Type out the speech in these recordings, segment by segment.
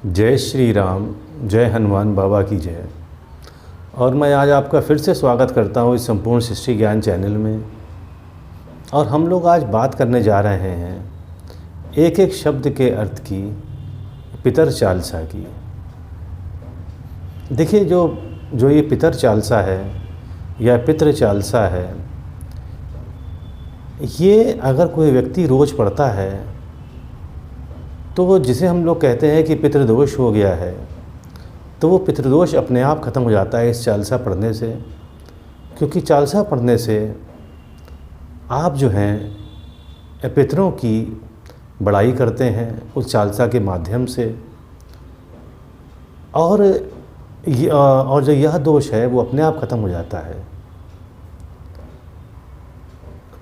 जय श्री राम, जय हनुमान बाबा की जय। और मैं आज आपका फिर से स्वागत करता हूँ इस संपूर्ण सृष्टि ज्ञान चैनल में। और हम लोग आज बात करने जा रहे हैं एक एक शब्द के अर्थ की, पितर चालसा की। देखिए, जो ये पितर चालसा है या पितृ चालसा है, ये अगर कोई व्यक्ति रोज़ पढ़ता है तो वो, जिसे हम लोग कहते हैं कि पितृदोष हो गया है, तो वो पितृदोष अपने आप ख़त्म हो जाता है इस चालसा पढ़ने से। क्योंकि चालसा पढ़ने से आप जो हैं पितरों की बड़ाई करते हैं उस चालसा के माध्यम से, और जो यह दोष है वो अपने आप ख़त्म हो जाता है।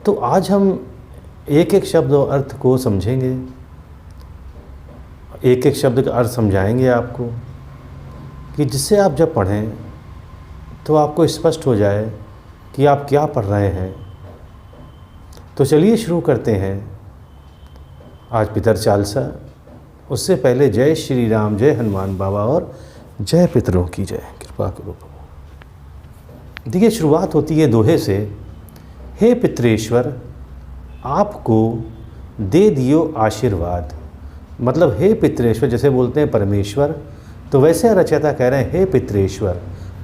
तो आज हम एक एक शब्द और अर्थ को समझेंगे, एक एक शब्द का अर्थ समझाएंगे आपको, कि जिससे आप जब पढ़ें तो आपको स्पष्ट हो जाए कि आप क्या पढ़ रहे हैं। तो चलिए शुरू करते हैं आज पितर चालसा। उससे पहले जय श्री राम, जय हनुमान बाबा और जय पितरों की जय। कृपा करो। देखिए, शुरुआत होती है दोहे से। हे पितरेश्वर, आपको दे दियो आशीर्वाद। मतलब हे पितरेश्वर, जैसे बोलते हैं परमेश्वर, तो वैसे रचयिता कह रहे हैं हे पितरेश्वर,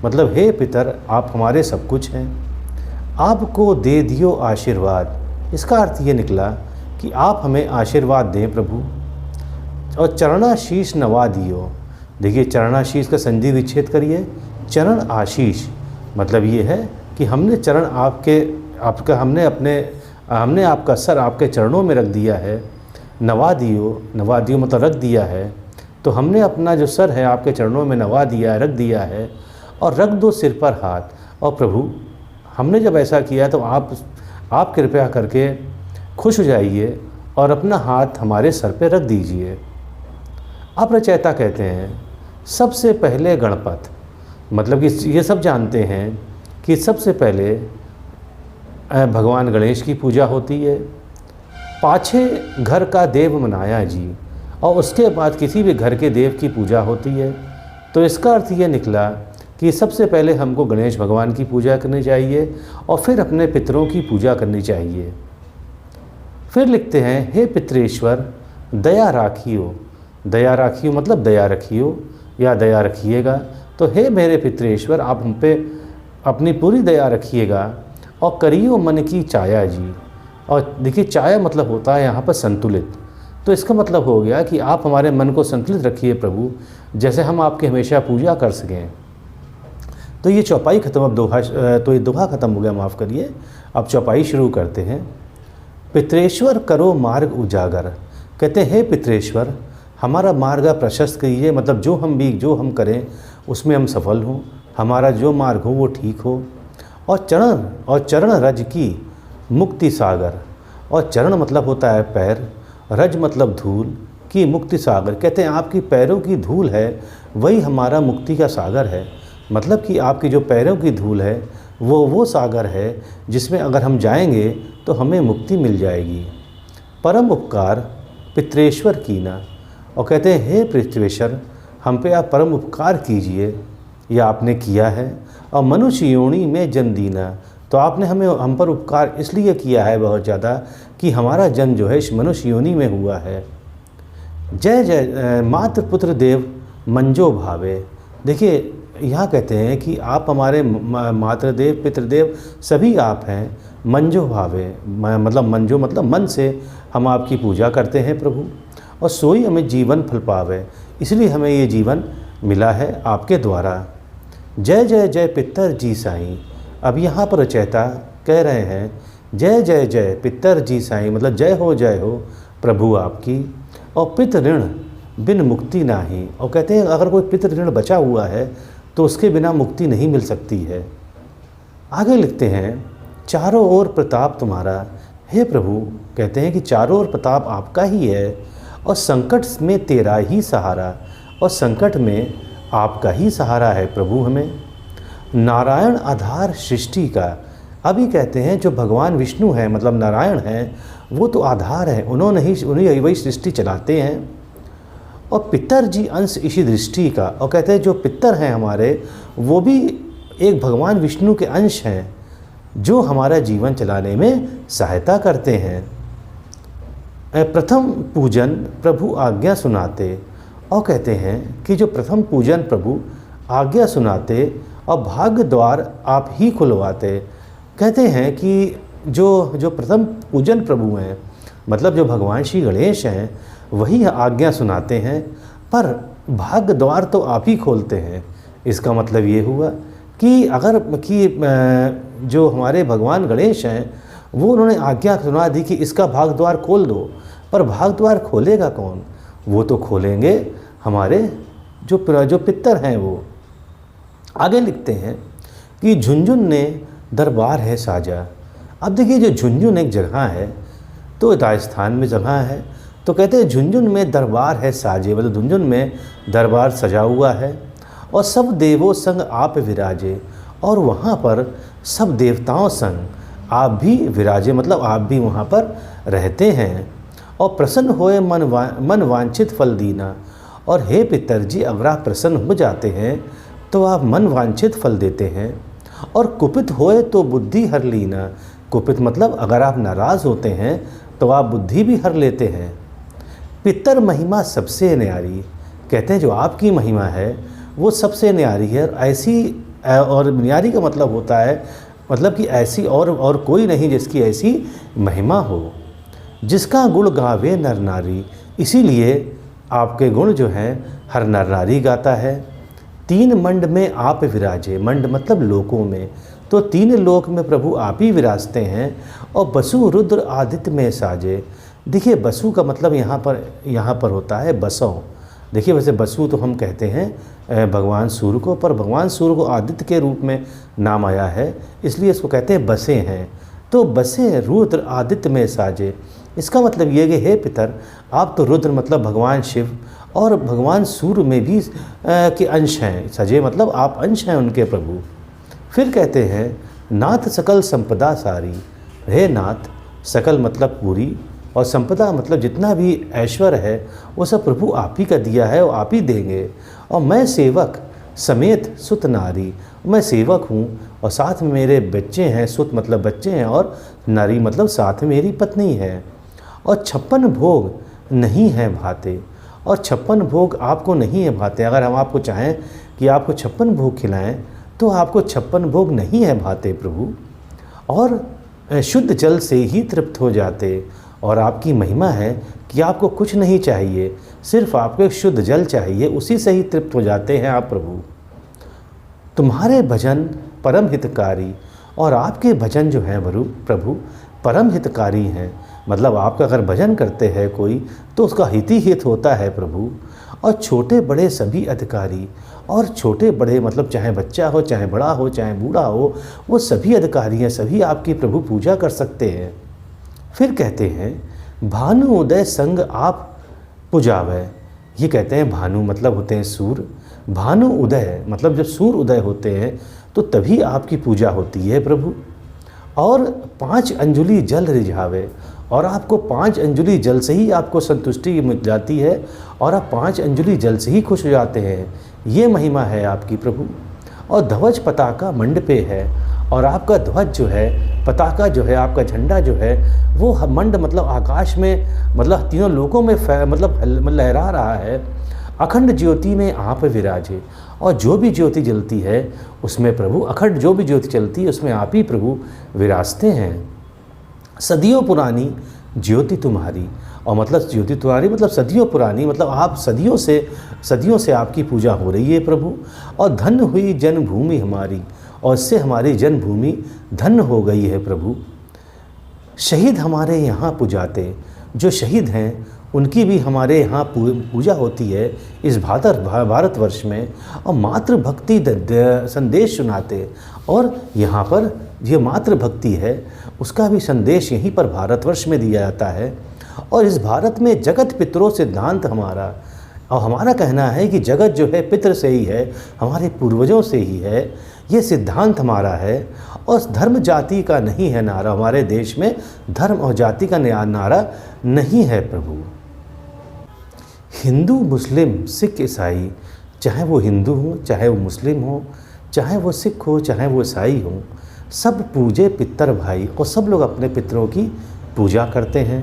मतलब हे पितर, आप हमारे सब कुछ हैं। आपको दे दियो आशीर्वाद, इसका अर्थ ये निकला कि आप हमें आशीर्वाद दें प्रभु। और चरणाशीष नवा दियो। देखिए, चरणाशीष का संधि विच्छेद करिए, चरण आशीष मतलब ये है कि हमने चरण हमने आपका सर आपके चरणों में रख दिया है। नवा दियो मतलब रख दिया है। तो हमने अपना जो सर है आपके चरणों में नवा दिया है, रख दिया है। और रख दो सिर पर हाथ। और प्रभु, हमने जब ऐसा किया तो आप कृपया करके खुश हो जाइए और अपना हाथ हमारे सर पे रख दीजिए। अब रचयिता कहते हैं सबसे पहले गणपत, मतलब कि ये सब जानते हैं कि सबसे पहले भगवान गणेश की पूजा होती है, पाछे घर का देव मनाया जी, और उसके बाद किसी भी घर के देव की पूजा होती है। तो इसका अर्थ ये निकला कि सबसे पहले हमको गणेश भगवान की पूजा करनी चाहिए और फिर अपने पितरों की पूजा करनी चाहिए। फिर लिखते हैं हे पितरेश्वर, दया राखियो। दया राखियो मतलब दया रखियो या दया रखिएगा। तो हे मेरे पितरेश्वर, आप हम पे अपनी पूरी दया रखिएगा और करियो मन की चाया जी। और देखिए, चाया मतलब होता है यहाँ पर संतुलित। तो इसका मतलब हो गया कि आप हमारे मन को संतुलित रखिए प्रभु, जैसे हम आपकी हमेशा पूजा कर सकें। तो ये चौपाई खत्म। अब ये दोहा खत्म हो गया, माफ़ करिए। अब चौपाई शुरू करते हैं। पितरेश्वर करो मार्ग उजागर। कहते हैं हे पितरेश्वर, हमारा मार्ग प्रशस्त कीजिए, मतलब जो हम करें उसमें हम सफल हों, हमारा जो मार्ग हो वो ठीक हो। और चरण रज की मुक्ति सागर। और चरण मतलब होता है पैर, रज मतलब धूल, की मुक्ति सागर। कहते हैं आपकी पैरों की धूल है वही हमारा मुक्ति का सागर है। मतलब कि आपकी जो पैरों की धूल है वो सागर है जिसमें अगर हम जाएंगे तो हमें मुक्ति मिल जाएगी। परम उपकार पितरेश्वर कीना। और कहते हैं हे पृथ्वीश्वर, हम पे आप परम उपकार कीजिए, यह आपने किया है। और मनुष्य योनि में जन्म दीना। तो आपने हम पर उपकार इसलिए किया है बहुत ज़्यादा कि हमारा जन्म जो है इस मनुष्य योनि में हुआ है। जय जय मातृ पुत्र देव मंजो भावे। देखिए, यहाँ कहते हैं कि आप हमारे मातृदेव पितृदेव सभी आप हैं। मंजो भावे मतलब मंजो मतलब मन से हम आपकी पूजा करते हैं प्रभु। और सोई हमें जीवन फल पावे, इसलिए हमें ये जीवन मिला है आपके द्वारा। जय जय जय पितर जी साईं। अब यहाँ पर रचयिता कह रहे हैं जय जय जय पितर जी साईं, मतलब जय हो प्रभु आपकी। और पितृ ऋण बिन मुक्ति नाही। और कहते हैं अगर कोई पितृ ऋण बचा हुआ है तो उसके बिना मुक्ति नहीं मिल सकती है। आगे लिखते हैं चारों ओर प्रताप तुम्हारा। हे प्रभु, कहते हैं कि चारों ओर प्रताप आपका ही है और संकट में तेरा ही सहारा। और संकट में आपका ही सहारा है प्रभु हमें। नारायण आधार सृष्टि का। अभी कहते हैं जो भगवान विष्णु हैं, मतलब नारायण हैं, वो तो आधार है, उन्हीं वही सृष्टि चलाते हैं। और पितर जी अंश इसी दृष्टि का, और कहते हैं जो पितर हैं हमारे वो भी एक भगवान विष्णु के अंश हैं जो हमारा जीवन चलाने में सहायता करते हैं। प्रथम पूजन प्रभु आज्ञा सुनाते, और कहते हैं कि जो प्रथम पूजन प्रभु आज्ञा सुनाते और भाग्य द्वार आप ही खुलवाते। कहते हैं कि जो प्रथम पूजन प्रभु हैं, मतलब जो भगवान श्री गणेश हैं, वही आज्ञा सुनाते हैं पर भाग्य द्वार तो आप ही खोलते हैं। इसका मतलब ये हुआ कि अगर जो हमारे भगवान गणेश हैं वो उन्होंने आज्ञा सुना दी कि इसका भाग्य द्वार खोल दो, पर भाग्य द्वार खोलेगा कौन? वो तो खोलेंगे हमारे जो पितर हैं। वो आगे लिखते हैं कि झुनझुन ने दरबार है साजा। अब देखिए जो झुनझुन एक जगह है, तो राजस्थान में जगह है, तो कहते हैं झुनझुन में दरबार है साजे, मतलब झुनझुन में दरबार सजा हुआ है और सब देवों संग आप विराजे, और वहाँ पर सब देवताओं संग आप भी विराजे, मतलब आप भी वहाँ पर रहते हैं। और प्रसन्न होए मन वांछित फल दीना, और हे पितर जी अगर आप प्रसन्न हो जाते हैं तो आप मन वांछित फल देते हैं। और कुपित होए तो बुद्धि हर लीना, कुपित मतलब अगर आप नाराज़ होते हैं तो आप बुद्धि भी हर लेते हैं। पितर महिमा सबसे न्यारी, कहते हैं जो आपकी महिमा है वो सबसे न्यारी है, और न्यारी का मतलब होता है मतलब कि ऐसी और कोई नहीं जिसकी ऐसी महिमा हो। जिसका गुण गावे नर नारी, इसीलिए आपके गुण जो हैं हर नर नारी गाता है। तीन मंड में आप विराजे, मंड मतलब लोकों में, तो तीन लोक में प्रभु आप ही विराजते हैं। और बसु रुद्र आदित्य में साजे, देखिए बसु का मतलब यहाँ पर होता है बसों। देखिए वैसे बसु तो हम कहते हैं भगवान सूर्य को, पर भगवान सूर्य को आदित्य के रूप में नाम आया है, इसलिए इसको कहते हैं बसे हैं। तो बसे रुद्र आदित्य में साजे, इसका मतलब ये कि हे पितर आप तो रुद्र मतलब भगवान शिव और भगवान सूर्य में भी के अंश हैं, सजे मतलब आप अंश हैं उनके प्रभु। फिर कहते हैं नाथ सकल संपदा सारी, हे नाथ सकल मतलब पूरी, और संपदा मतलब जितना भी ऐश्वर्य है वो सब प्रभु आप ही का दिया है और आप ही देंगे। और मैं सेवक समेत सुत नारी, मैं सेवक हूँ और साथ में मेरे बच्चे हैं, सुत मतलब बच्चे हैं और नारी मतलब साथ में मेरी पत्नी है। और 56 भोग नहीं है भाते, और 56 भोग आपको नहीं है भाते। अगर हम आपको चाहें कि आपको 56 भोग खिलाएं तो आपको 56 भोग नहीं है भाते प्रभु। और शुद्ध जल से ही तृप्त हो जाते, और आपकी महिमा है कि आपको कुछ नहीं चाहिए, सिर्फ आपको एक शुद्ध जल चाहिए, उसी से ही तृप्त हो जाते हैं आप प्रभु। तुम्हारे भजन परम हितकारी, और आपके भजन जो हैं प्रभु परम हितकारी हैं, मतलब आपका अगर भजन करते हैं कोई तो उसका हित ही हित होता है प्रभु। और छोटे बड़े सभी अधिकारी, और छोटे बड़े मतलब चाहे बच्चा हो चाहे बड़ा हो चाहे बूढ़ा हो, वो सभी अधिकारी हैं, सभी आपकी प्रभु पूजा कर सकते हैं। फिर कहते हैं भानु उदय संग आप पुजावे, ये कहते हैं भानु मतलब होते हैं सूर्य, भानु उदय मतलब जब सूर्य उदय होते हैं तो तभी आपकी पूजा होती है प्रभु। और 5 अंजुलि जल रिझावे, और आपको 5 अंजुलि जल से ही आपको संतुष्टि मिल जाती है और आप 5 अंजुलि जल से ही खुश हो जाते हैं, ये महिमा है आपकी प्रभु। और ध्वज पताका मंड पे है, और आपका ध्वज जो है पताका जो है आपका झंडा जो है वो मंड मतलब आकाश में मतलब तीनों लोकों में मतलब लहरा रहा है। अखंड ज्योति में आप विराजे, और जो भी ज्योति जलती है उसमें प्रभु अखंड जो भी ज्योति चलती है उसमें आप ही प्रभु विराजते हैं। सदियों पुरानी ज्योति तुम्हारी, और मतलब ज्योति तुम्हारी मतलब सदियों पुरानी, मतलब आप सदियों से आपकी पूजा हो रही है प्रभु। और धन्य हुई जन्मभूमि हमारी, और इससे हमारी जन्मभूमि धन्य हो गई है प्रभु। शहीद हमारे यहाँ पुजाते, जो शहीद हैं उनकी भी हमारे यहाँ पूजा होती है इस भारतवर्ष में। और मातृभक्ति संदेश सुनाते, और यहाँ पर ये मातृभक्ति है उसका भी संदेश यहीं पर भारतवर्ष में दिया जाता है। और इस भारत में जगत पितरों सिद्धांत हमारा, और हमारा कहना है कि जगत जो है पितृ से ही है, हमारे पूर्वजों से ही है, ये सिद्धांत हमारा है। और धर्म जाति का नहीं है नारा, हमारे देश में धर्म और जाति का नारा नहीं है प्रभु। हिंदू मुस्लिम सिख ईसाई, चाहे वो हिंदू हो, चाहे वो मुस्लिम हो, चाहे वो सिख हो, चाहे वो ईसाई हो, सब पूजे पितर भाई और सब लोग अपने पितरों की पूजा करते हैं।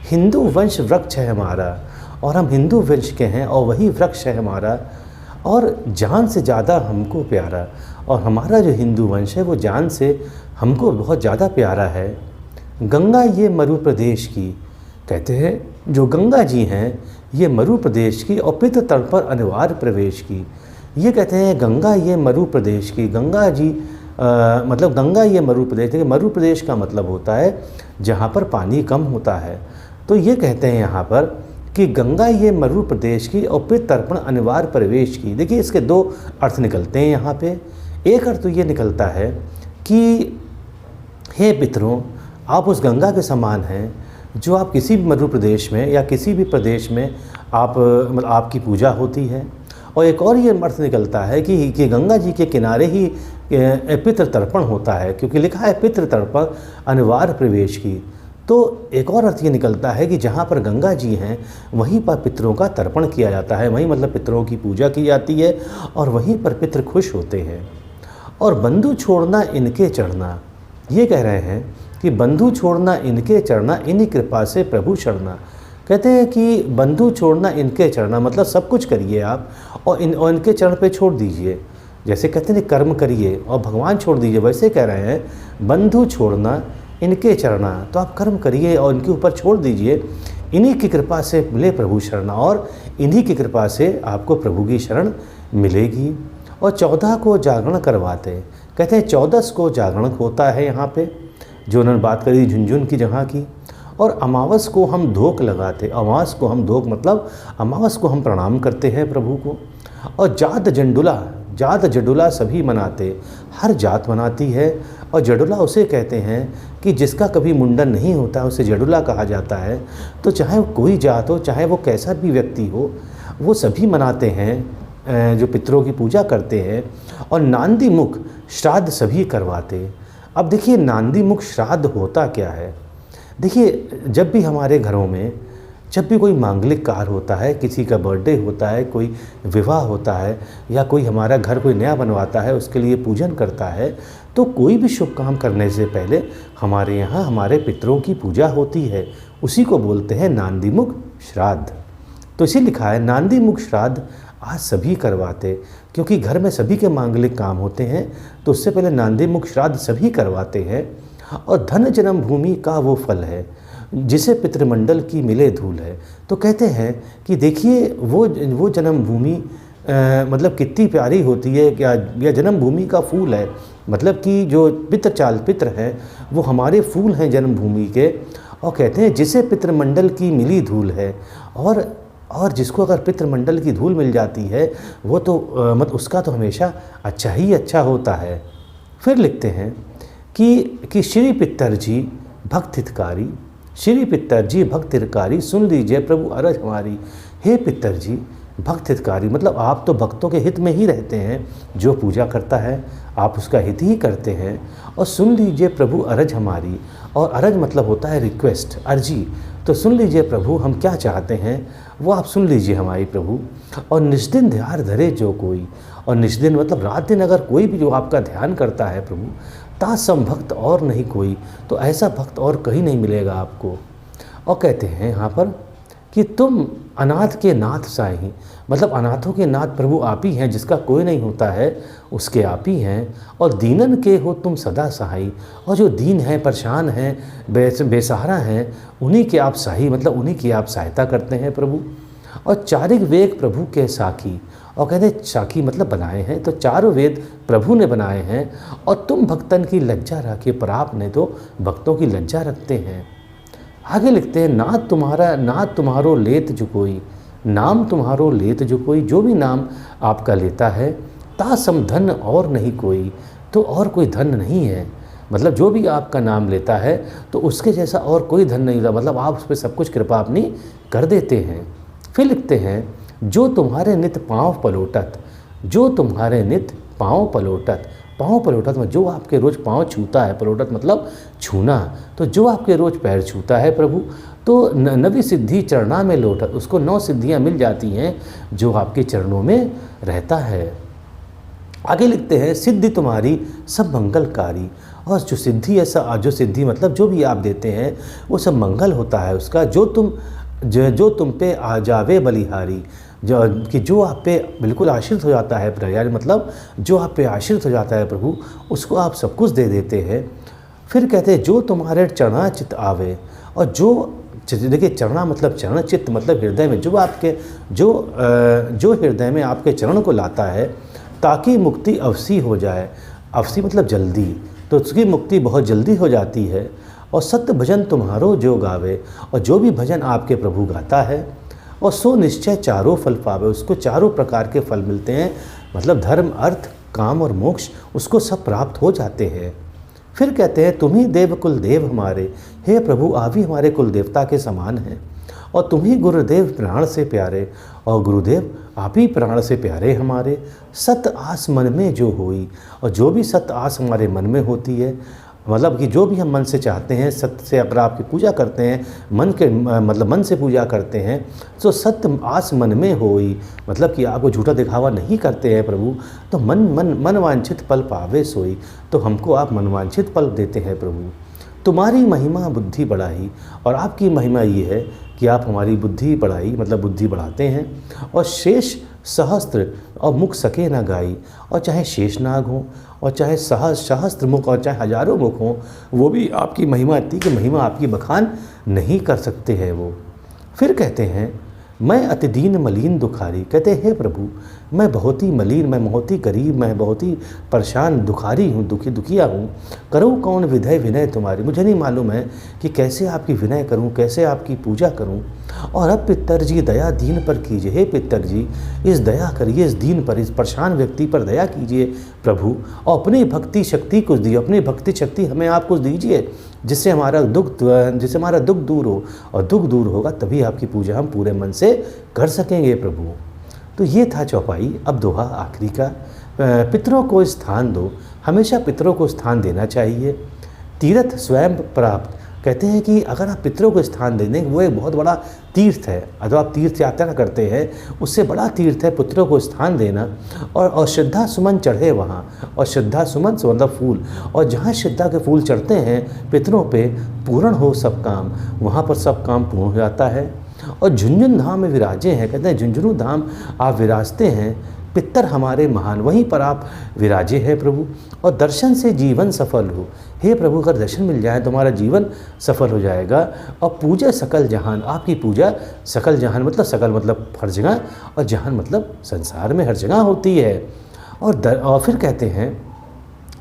हिंदू वंश वृक्ष है हमारा और हम हिंदू वंश के हैं और वही वृक्ष है हमारा और जान से ज़्यादा हमको प्यारा। और हमारा जो हिंदू वंश है वो जान से हमको बहुत ज़्यादा प्यारा है। गंगा ये मरु प्रदेश की, कहते हैं जो गंगा जी हैं ये मरु प्रदेश की और पितृ तल पर अनिवार्य प्रवेश की। ये कहते हैं गंगा ये मरु प्रदेश की, गंगा जी मतलब गंगा ये मरु प्रदेश, देखिए मरु प्रदेश का मतलब होता है जहाँ पर पानी कम होता है। तो ये कहते हैं यहाँ पर कि गंगा ये मरु प्रदेश की और पितृ तर्पण अनिवार्य प्रवेश की। देखिए इसके दो अर्थ निकलते हैं यहाँ पे। एक अर्थ तो ये निकलता है कि हे पितरों, आप उस गंगा के समान हैं जो आप किसी भी मरु प्रदेश में या किसी भी प्रदेश में आप मतलब आपकी पूजा होती है। और एक और ये अर्थ निकलता है कि गंगा जी के किनारे ही पितृ तर्पण होता है, क्योंकि लिखा है पितृ तर्पण अनिवार्य प्रवेश की। तो एक और अर्थ ये निकलता है कि जहाँ पर गंगा जी हैं वहीं पर पितरों का तर्पण किया जाता है, वहीं मतलब पितरों की पूजा की जाती है और वहीं पर पितृ खुश होते हैं। और बंधु छोड़ना इनके चढ़ना, ये कह रहे हैं कि बंधु छोड़ना इनके चढ़ना, इन्हीं कृपा से प्रभु शरणा। कहते हैं कि बंधु छोड़ना इनके चढ़ना मतलब सब कुछ करिए आप और इनके चरण पे छोड़ दीजिए। जैसे कहते हैं कर्म करिए और भगवान छोड़ दीजिए, वैसे कह रहे हैं बंधु छोड़ना इनके चरणा, तो आप कर्म करिए और इनके ऊपर छोड़ दीजिए। इन्हीं की कृपा से मिले प्रभु शरण और इन्हीं की कृपा से आपको प्रभु की शरण मिलेगी। और 14 को जागरण करवाते, कहते हैं 14 को जागरण होता है यहाँ पे, जो उन्होंने बात करी झुनझुन की जगह की। और अमावस को हम धोक लगाते, अमावस को हम धोक मतलब अमावस को हम प्रणाम करते हैं प्रभु को। और जात जडुला सभी मनाते, हर जात मनाती है। और जडुला उसे कहते हैं कि जिसका कभी मुंडन नहीं होता उसे जडुला कहा जाता है। तो चाहे कोई जात हो, चाहे वो कैसा भी व्यक्ति हो, वो सभी मनाते हैं जो पितरों की पूजा करते हैं। और नांदी मुख श्राद्ध सभी करवाते। अब देखिए नांदी मुख श्राद्ध होता क्या है। देखिए जब भी हमारे घरों में जब भी कोई मांगलिक कार्य होता है, किसी का बर्थडे होता है, कोई विवाह होता है या कोई हमारा घर कोई नया बनवाता है, उसके लिए पूजन करता है, तो कोई भी शुभ काम करने से पहले हमारे यहाँ हमारे पितरों की पूजा होती है। उसी को बोलते हैं नांदी मुख श्राद्ध। तो इसी लिखा है नांदी मुख श्राद्ध आज सभी करवाते, क्योंकि घर में सभी के मांगलिक काम होते हैं तो उससे पहले नांदी मुख श्राद्ध सभी करवाते हैं। और धन जन्म भूमि का वो फल है जिसे पितृमंडल की मिले धूल है। तो कहते हैं कि देखिए वो जन्म भूमि मतलब कितनी प्यारी होती है, क्या यह जन्म भूमि का फूल है, मतलब कि जो पितृ हैं वो हमारे फूल हैं जन्मभूमि के। और कहते हैं जिसे पितृमंडल की मिली धूल है, और जिसको अगर पितृमंडल की धूल मिल जाती है वो तो मतलब उसका तो हमेशा अच्छा ही अच्छा होता है। फिर लिखते हैं कि श्री पितर जी भक्त हितकारी, श्री पितर जी भक्त हितकारी, सुन लीजिए प्रभु अरज हमारी। हे पितर जी भक्त हितकारी मतलब आप तो भक्तों के हित में ही रहते हैं, जो पूजा करता है आप उसका हित ही करते हैं। और सुन लीजिए प्रभु अरज हमारी, और अरज मतलब होता है रिक्वेस्ट, अर्जी। तो सुन लीजिए प्रभु हम क्या चाहते हैं वो आप सुन लीजिए हमारी प्रभु। और निष्दिन ध्यान धरे जो कोई, और निष्दिन मतलब रात दिन अगर कोई भी जो आपका ध्यान करता है प्रभु, ता सम भक्त और नहीं कोई, तो ऐसा भक्त और कहीं नहीं मिलेगा आपको। और कहते हैं यहाँ पर कि तुम अनाथ के नाथ साईं, मतलब अनाथों के नाथ प्रभु आप ही हैं, जिसका कोई नहीं होता है उसके आप ही हैं। और दीनन के हो तुम सदा सहाई, और जो दीन हैं, परेशान हैं, बेसहारा हैं, उन्हीं के आप सहाई मतलब उन्हीं की आप सहायता करते हैं प्रभु। और चारिक वेद प्रभु के साखी, और कहते हैं साखी मतलब बनाए हैं, तो चारों वेद प्रभु ने बनाए हैं। और तुम भक्तन की लज्जा रखे, पर आपने तो भक्तों की लज्जा रखते हैं। आगे लिखते हैं नाथ तुम्हारो लेत जो कोई, नाम तुम्हारो लेत जो कोई, जो भी नाम आपका लेता है, ता सम धन और नहीं कोई, तो और कोई धन नहीं है। मतलब जो भी आपका नाम लेता है तो उसके जैसा और कोई धन नहीं होता, मतलब आप उस पर सब कुछ कृपा अपनी कर देते हैं। फिर लिखते हैं जो तुम्हारे नित पाँव पलोटत, जो तुम्हारे नित पाँव पलोटत, पाँव पलोटत में जो आपके रोज़ पाँव छूता है, पलोटत मतलब छूना, तो जो आपके रोज़ पैर छूता है प्रभु, तो नवी सिद्धि चरणा में लौट, उसको 9 सिद्धियां मिल जाती हैं जो आपके चरणों में रहता है। आगे लिखते हैं, सिद्धि तुम्हारी सब मंगलकारी। और जो सिद्धि ऐसा, जो सिद्धि मतलब जो भी आप देते हैं वो सब मंगल होता है उसका, जो तुम पे आ जावे बलिहारी, जो आप पे बिल्कुल आश्रित हो जाता है प्रभु, मतलब जो आप पे आश्रित हो जाता है प्रभु, उसको आप सब कुछ दे देते हैं। फिर कहते हैं, जो तुम्हारे चरणा चित आवे। और जो देखिए, चरणा मतलब चरण, चित्त मतलब हृदय में, जो आपके जो हृदय में आपके चरण को लाता है, ताकि मुक्ति अवसी हो जाए। अवसी मतलब जल्दी, तो उसकी मुक्ति बहुत जल्दी हो जाती है। और सत्य भजन तुम्हारो जो गावे। और जो भी भजन आपके प्रभु गाता है, और सो निश्चय चारों फल पावे, उसको चारों प्रकार के फल मिलते हैं, मतलब धर्म, अर्थ, काम और मोक्ष, उसको सब प्राप्त हो जाते हैं। फिर कहते हैं, तुम ही देव कुल देव हमारे। हे प्रभु, आप ही हमारे कुल देवता के समान हैं। और तुम ही गुरुदेव प्राण से प्यारे। और गुरुदेव आप ही प्राण से प्यारे हमारे। सत आस मन में जो हुई। और जो भी सत आस हमारे मन में होती है, मतलब कि जो भी हम मन से चाहते हैं, सत्य से अगर आपकी पूजा करते हैं, मन से पूजा करते हैं, तो सत्य आस मन में होई, मतलब कि आपको झूठा दिखावा नहीं करते हैं प्रभु, तो मन वांछित फल पावे सोई। तो हमको आप मनवांछित फल देते हैं प्रभु। तुम्हारी महिमा बुद्धि बढ़ाई। और आपकी महिमा ये है कि आप हमारी बुद्धि बढ़ाई, मतलब बुद्धि बढ़ाते हैं। और शेष सहस्त्र और मुख सके न गाई। और चाहे शेषनाग हो, और चाहे सहस्त्र मुख, और चाहे हजारों मुख हों, वो भी आपकी महिमा इतनी कि महिमा आपकी बखान नहीं कर सकते हैं वो। फिर कहते हैं, मैं अति दीन मलीन दुखारी। कहते हैं, हे प्रभु, मैं बहुत ही मलिन, मैं बहुत ही गरीब, मैं बहुत ही परेशान दुखारी हूँ, दुखिया हूँ। करूँ कौन विधय विनय तुम्हारी। मुझे नहीं मालूम है कि कैसे आपकी विनय करूँ, कैसे आपकी पूजा करूँ। और अब पितर जी दया दीन पर कीजिए। हे पितर जी, इस दया करिए, इस दीन पर, इस परेशान व्यक्ति पर दया कीजिए प्रभु। और अपनी भक्ति शक्ति कुछ दीजिए, अपनी भक्ति शक्ति हमें आप कुछ दीजिए, जिससे हमारा दुख दूर हो। और दुख दूर होगा तभी आपकी पूजा हम पूरे मन से कर सकेंगे प्रभु। तो ये था चौपाई। अब दोहा आखिरी का, पितरों को स्थान दो। हमेशा पितरों को स्थान देना चाहिए। तीर्थ स्वयं प्राप्त। कहते हैं कि अगर आप पितरों को स्थान दे दें, वो एक बहुत बड़ा तीर्थ है। अगर आप तीर्थ यात्रा करते हैं, उससे बड़ा तीर्थ है पितरों को स्थान देना। और श्रद्धा सुमन चढ़े वहाँ। और श्रद्धा सुमन से मतलब फूल। और जहाँ श्रद्धा के फूल चढ़ते हैं पितरों पे, पूर्ण हो सब काम, वहाँ पर सब काम पूर्ण हो जाता है। और झुंझुन धाम में विराजे हैं। कहते हैं, झुंझुनू धाम आप विराजते हैं, पितर हमारे महान, वहीं पर आप विराजे हैं प्रभु। और दर्शन से जीवन सफल हो। हे प्रभु, अगर दर्शन मिल जाए तो हमारा जीवन सफल हो जाएगा। और पूजा सकल जहान, आपकी पूजा सकल जहान मतलब हर जगह, और जहान मतलब संसार में हर जगह होती है। और फिर कहते हैं,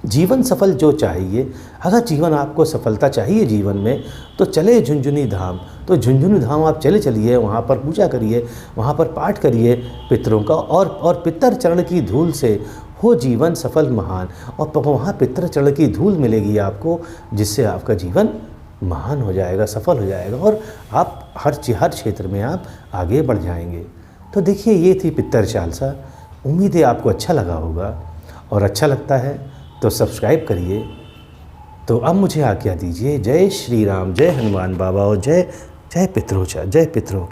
जीवन सफल जो चाहिए, अगर जीवन आपको सफलता चाहिए जीवन में, तो चले झुंझुनी धाम। तो झुंझुनी धाम आप चलिए, वहाँ पर पूजा करिए, वहाँ पर पाठ करिए पितरों का। और पितर चरण की धूल से हो जीवन सफल महान। और वहाँ पितर चरण की धूल मिलेगी आपको, जिससे आपका जीवन महान हो जाएगा, सफल हो जाएगा, और आप हर क्षेत्र में आप आगे बढ़ जाएंगे। तो देखिए, ये थी पितर चालसा। उम्मीद है आपको अच्छा लगा होगा, और अच्छा लगता है तो सब्सक्राइब करिए। तो अब मुझे आज्ञा दीजिए। जय श्री राम, जय हनुमान बाबा, और जय पितरों।